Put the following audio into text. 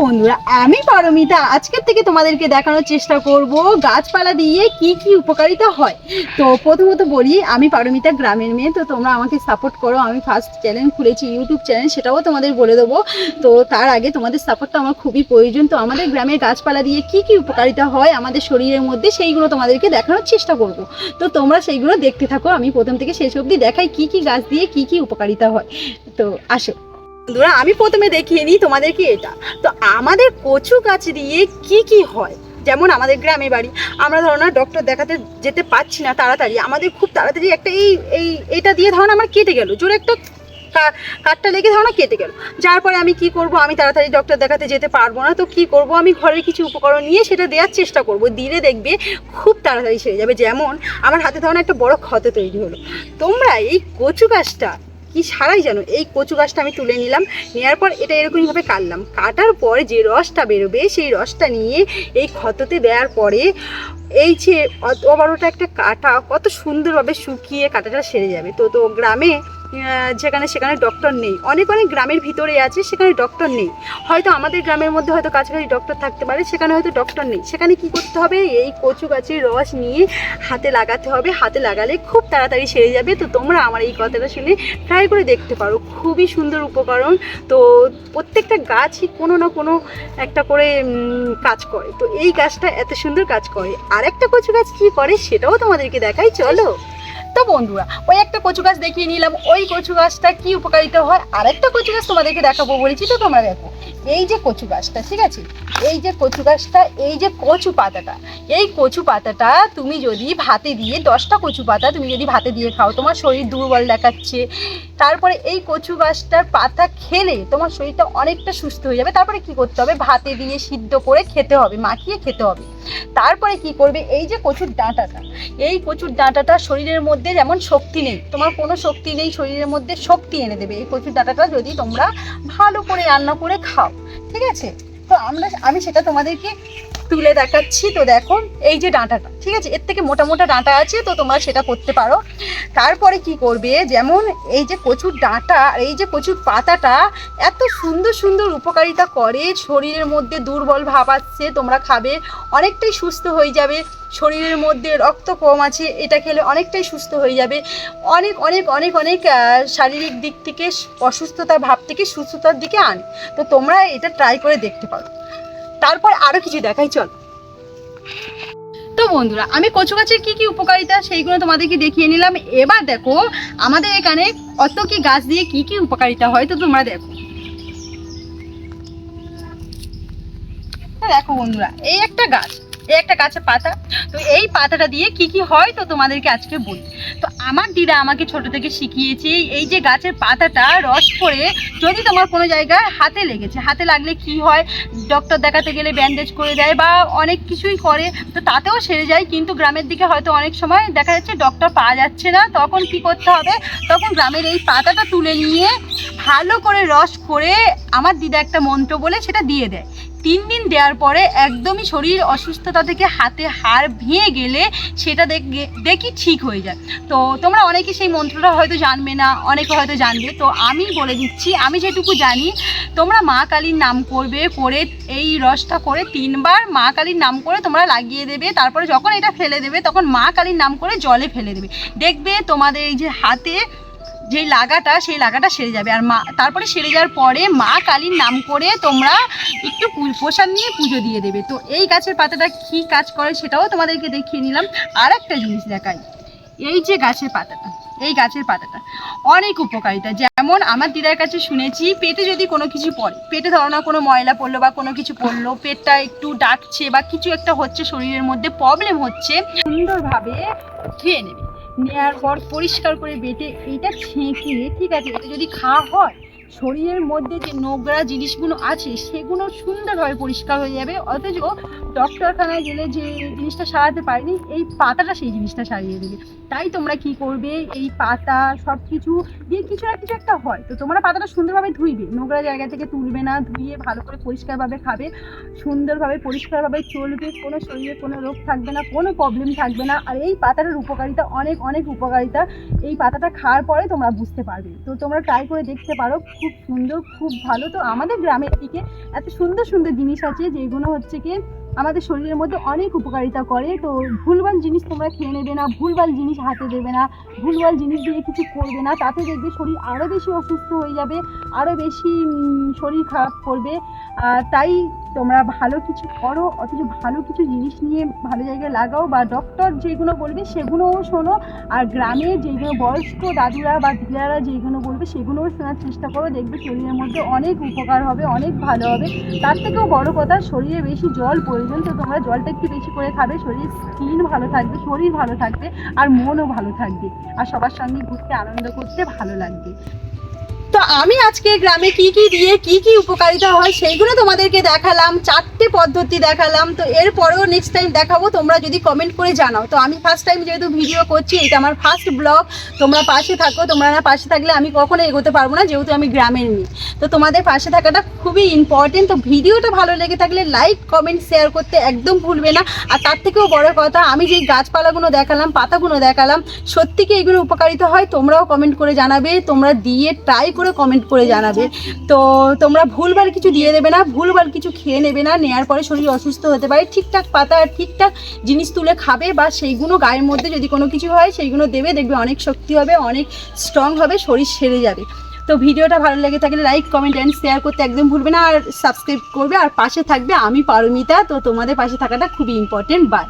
বন্ধুরা, আমি পারমিতা আজকের থেকে তোমাদেরকে দেখানোর চেষ্টা করব গাছপালা দিয়ে কি কি উপকারিতা হয়। তো প্রথমত বলি, আমি পারমিতা গ্রামের মেয়ে, তো তোমরা আমাকে সাপোর্ট করো। আমি ফার্স্ট চ্যানেল খুলেছি, ইউটিউব চ্যানেল, সেটাও তোমাদের বলে দেবো। তো তার আগে তোমাদের সাপোর্টটা আমার খুবই প্রয়োজন। তো আমাদের গ্রামের গাছপালা দিয়ে কি কি উপকারিতা হয় আমাদের শরীরের মধ্যে, সেইগুলো তোমাদেরকে দেখানোর চেষ্টা করব। তো তোমরা সেইগুলো দেখতে থাকো, আমি প্রথম থেকে শেষ অবধি দেখাই কি কি গাছ দিয়ে কি কি উপকারিতা হয়। তো আসো বন্ধুরা, আমি প্রথমে দেখিয়ে নিই তোমাদেরকে এটা। তো আমাদের কচু গাছ দিয়ে কি কি হয়, যেমন আমাদের গ্রামে বাড়ি, আমরা ধরো না ডক্টর দেখাতে যেতে পারছি না তাড়াতাড়ি, আমাদের খুব তাড়াতাড়ি একটা এইটা দিয়ে ধরো না আমার কেটে গেল, জোরে একটা কাঠটা লেগে ধরো না কেটে গেল, যার পরে আমি কি করব, আমি তাড়াতাড়ি ডক্টর দেখাতে যেতে পারবো না। তো কি করব, আমি ঘরের কিছু উপকরণ নিয়ে সেটা দেওয়ার চেষ্টা করব, দিলে দেখবে খুব তাড়াতাড়ি সেরে যাবে। যেমন আমার হাতে ধরো না একটা বড় ক্ষত তৈরি হলো, তোমরা এই কচু গাছটা কি সারাই জানো, এই কচু গাছটা আমি তুলে নিলাম, নেওয়ার পর এটা এরকমভাবে কাটলাম, কাটার পর যে রসটা বেরোবে সেই রসটা নিয়ে এই ক্ষততে দেওয়ার পরে এই যে বড়টা একটা কাটা কত সুন্দরভাবে শুকিয়ে কাটাটা সেরে যাবে। তো গ্রামে যেখানে সেখানে ডক্টর নেই, অনেক অনেক গ্রামের ভিতরে আছে সেখানে ডক্টর নেই, হয়তো আমাদের গ্রামের মধ্যে হয়তো কাছাকাছি ডক্টর থাকতে পারে, সেখানে হয়তো ডক্টর নেই। সেখানে কি করতে হবে, এই কচু গাছের রস নিয়ে হাতে লাগাতে হবে, হাতে লাগালে খুব তাড়াতাড়ি সেরে যাবে। তো তোমরা আমার এই কথাটা শুনে ট্রাই করে দেখতে পারো, খুবই সুন্দর উপকরণ। তো প্রত্যেকটা গাছই কোনো না কোনো একটা করে কাজ করে, তো এই গাছটা এত সুন্দর কাজ করে। আর একটা কচু গাছ কী করে সেটাও তোমাদেরকে দেখাই, চলো। তো বন্ধুরা, ওই একটা কচু গাছ দেখিয়ে নিলাম, ওই কচু গাছটা কি উপকারিতা হয়। আর একটা কচু গাছ তোমাদেরকে দেখাবো বলেছি, তো তোমরা দেখো এই যে কচু গাছটা, ঠিক আছে, এই যে কচু গাছটা, এই যে কচু পাতাটা, এই কচু পাতাটা তুমি যদি ভাতে দিয়ে 10টা কচু পাতা তুমি যদি ভাতে দিয়ে খাও, তোমার শরীর দুর্বল দেখাচ্ছে, তারপরে এই কচু গাছটার পাতা খেলে তোমার শরীরটা অনেকটা সুস্থ হয়ে যাবে। তারপরে কি করতে হবে, ভাতে দিয়ে সিদ্ধ করে খেতে হবে, মাখিয়ে খেতে হবে। তারপরে কি করবে, এই যে কচুর ডাঁটাটা, এই কচুর ডাঁটাটা শরীরের মধ্যে যেমন শক্তি নেই, তোমার কোনো শক্তি নেই, শরীরের মধ্যে শক্তি এনে দেবে এই কচুর ডাঁটাটা যদি তোমরা ভালো করে রান্না করে খাও, ঠিক আছে। তো আমি সেটা তোমাদেরকে তুলে দেখাচ্ছি। তো দেখো এই যে ডাঁটাটা, ঠিক আছে, এর থেকে মোটা মোটা ডাঁটা আছে, তো তোমরা সেটা করতে পারো। তারপরে কি করবে, যেমন এই যে কচুর ডাঁটা আর এই যে কচুর পাতাটা এত সুন্দর সুন্দর উপকারিতা করে, শরীরের মধ্যে দুর্বল ভাব আসছে, তোমরা খাবে অনেকটাই সুস্থ হয়ে যাবে। শরীরের মধ্যে রক্ত কম আছে, এটা খেলে অনেকটাই সুস্থ হয়ে যাবে। অনেক অনেক অনেক অনেক শারীরিক দিক থেকে অসুস্থতার ভাব থেকে সুস্থতার দিকে আনে। তো তোমরা এটা ট্রাই করে দেখতে পারো। তারপর আরও কিছু দেখাই, চল। তো বন্ধুরা, আমি কচু গাছের কী কী উপকারিতা সেইগুলো তোমাদেরকে দেখিয়ে নিলাম। এবার দেখো আমাদের এখানে কত কি গাছ দিয়ে কি কি উপকারিতা হয়, তো তোমরা দেখো। দেখো বন্ধুরা, এই একটা গাছ, এই একটা গাছের পাতা, তো এই পাতাটা দিয়ে কি কি হয় তো তোমাদেরকে আজকে বলি। তো আমার দিদা আমাকে ছোট থেকে শিখিয়েছে, এই যে গাছের পাতাটা রস করে যদি তোমার কোনো জায়গায় হাতে লেগেছে, হাতে লাগলে কি হয়, ডক্টর দেখাতে গেলে ব্যান্ডেজ করে দেয় বা অনেক কিছুই করে, তো তাতেও সেরে যায়। কিন্তু গ্রামের দিকে হয়তো অনেক সময় দেখা যাচ্ছে ডক্টর পাওয়া যাচ্ছে না, তখন কি করতে হবে, তখন গ্রামের এই পাতাটা তুলে নিয়ে ভালো করে রস করে আমার দিদা একটা মন্ত্র বলে সেটা দিয়ে দেয়। 3 দিন দেওয়ার পরে একদমই শরীর অসুস্থতা থেকে হাতে হাড় ভেঙে গেলে সেটা দেখি ঠিক হয়ে যায়। তো তোমরা অনেকে সেই মন্ত্রটা হয়তো জানবে না, অনেকে হয়তো জানবে, তো আমি বলে দিচ্ছি, আমি যেটুকু জানি। তোমরা মা কালীর নাম করবে, করে এই রসটা করে 3 বার মা কালীর নাম করে তোমরা লাগিয়ে দেবে। তারপরে যখন এটা ফেলে দেবে তখন মা কালীর নাম করে জলে ফেলে দেবে, দেখবে তোমাদের এই যে হাতে যে লাগাটা, সেই লাগাটা সেরে যাবে। আর তারপরে সেরে যাওয়ার পরে মা কালীর নাম করে তোমরা একটু প্রসাদ নিয়ে পুজো দিয়ে দেবে। তো এই গাছের পাতাটা কী কাজ করে সেটাও তোমাদেরকে দেখিয়ে নিলাম। আর একটা জিনিস দেখাই, এই যে গাছের পাতাটা, এই গাছের পাতাটা অনেক উপকারিতা। যেমন আমার দিদার কাছে শুনেছি, পেটে যদি কোনো কিছু পড়ে, পেটে ধরো না কোনো ময়লা পড়লো বা কোনো কিছু পড়লো, পেটটা একটু ডাকছে বা কিছু একটা হচ্ছে, শরীরের মধ্যে প্রবলেম হচ্ছে, সুন্দরভাবে ধুয়ে নেবে, নেওয়ার পর পরিষ্কার করে বেটে এইটা ছেঁকে, ঠিক আছে, এটা যদি খাওয়া হয় শরীরের মধ্যে যে নোংরা জিনিসগুলো আছে সেগুলো সুন্দরভাবে পরিষ্কার হয়ে যাবে। অথচ ডক্টরখানায় গেলে যে জিনিসটা সারাতে পারেনি, এই পাতাটা সেই জিনিসটা সারিয়ে দেবে। তাই তোমরা কি করবে, এই পাতা সব কিছু দিয়ে কিছু না কিছু একটা হয়, তো তোমরা পাতাটা সুন্দরভাবে ধুইবে, নোংরা জায়গা থেকে তুলবে না, ধুয়ে ভালো করে পরিষ্কারভাবে খাবে, সুন্দরভাবে পরিষ্কারভাবে চলবে, কোনো শরীরে কোনো রোগ থাকবে না, কোনো প্রবলেম থাকবে না। আর এই পাতাটার উপকারিতা অনেক অনেক উপকারিতা, এই পাতাটা খাওয়ার পরে তোমরা বুঝতে পারবে। তো তোমরা ট্রাই করে দেখতে পারো, খুব সুন্দর, খুব ভালো। তো আমাদের গ্রামের দিকে এত সুন্দর সুন্দর জিনিস আছে যেগুলো হচ্ছে কি আমাদের শরীরের মধ্যে অনেক উপকারিতা করে। তো ভুলভাল জিনিস তোমরা খেয়ে নেবে না, ভুলভাল জিনিস হাতে দেবে না, ভুলভাল জিনিস দিয়ে কিছু করবে না, তাতে দেখবে শরীর আরও বেশি অসুস্থ হয়ে যাবে, আরও বেশি শরীর খারাপ করবে। তাই তোমরা ভালো কিছু করো, অথচ ভালো কিছু জিনিস নিয়ে ভালো জায়গায় লাগাও, বা ডক্টর যেগুলো বলবে সেগুলোও শোনো। আর গ্রামে যেগুলো বয়স্ক দাদুরা বা দিদারা যেগুলো বলবে সেগুলোও শোনার চেষ্টা করো, দেখবে শরীরের মধ্যে অনেক উপকার হবে, অনেক ভালো হবে। তার থেকেও বড় কথা, শরীরে বেশি জল প্রয়োজন, তো তোমরা জলটা একটু বেশি করে খাবে, শরীর স্কিন ভালো থাকবে, শরীর ভালো থাকবে, আর মনও ভালো থাকবে, আর সবার সঙ্গে ঘুরতে আনন্দ করতে ভালো লাগবে। তো আমি আজকে গ্রামে কি কি দিয়ে কি কি উপকারিতা হয় সেইগুলো তোমাদেরকে দেখালাম, 4টে পদ্ধতি দেখালাম। তো এরপরেও নেক্সট টাইম দেখাবো, তোমরা যদি কমেন্ট করে জানাও। তো আমি ফার্স্ট টাইম যেহেতু ভিডিও করছি, এটা আমার ফার্স্ট ব্লগ, তোমরা পাশে থাকো। তোমরা না পাশে থাকলে আমি কখনো এগোতে পারবো না, যেহেতু আমি গ্রামের মেয়ে। তো তোমাদের পাশে থাকাটা খুবই ইম্পর্টেন্ট। তো ভিডিওটা ভালো লেগে থাকলে লাইক কমেন্ট শেয়ার করতে একদম ভুলবে না। আর তার থেকেও বড় কথা, আমি যেই গাছপালাগুলো দেখালাম, পাতাগুলো দেখালাম, সত্যি কি এগুলো উপকারিতা হয়, তোমরাও কমেন্ট করে জানাবে, তোমরা দিয়ে ট্রাই করে কমেন্ট করে জানাবে। তো তোমরা ভুলভাল কিছু দিয়ে দেবে না, ভুলভাল কিছু খেয়ে নেবে না, নেওয়ার পরে শরীর অসুস্থ হতে পারে। ঠিকঠাক পাতা আর ঠিকঠাক জিনিস তুলে খাবে, বা সেইগুলো গায়ের মধ্যে যদি কোনো কিছু হয় সেইগুলো দেবে, দেখবে অনেক শক্তি হবে, অনেক স্ট্রং হবে, শরীর সেরে যাবে। তো ভিডিওটা ভালো লেগে থাকলে লাইক কমেন্ট অ্যান্ড শেয়ার করতে একদম ভুলবে না, আর সাবস্ক্রাইব করবে, আর পাশে থাকবে। আমি পারমিতা। তো তোমাদের পাশে থাকাটা খুবই ইম্পর্টেন্ট। বাই।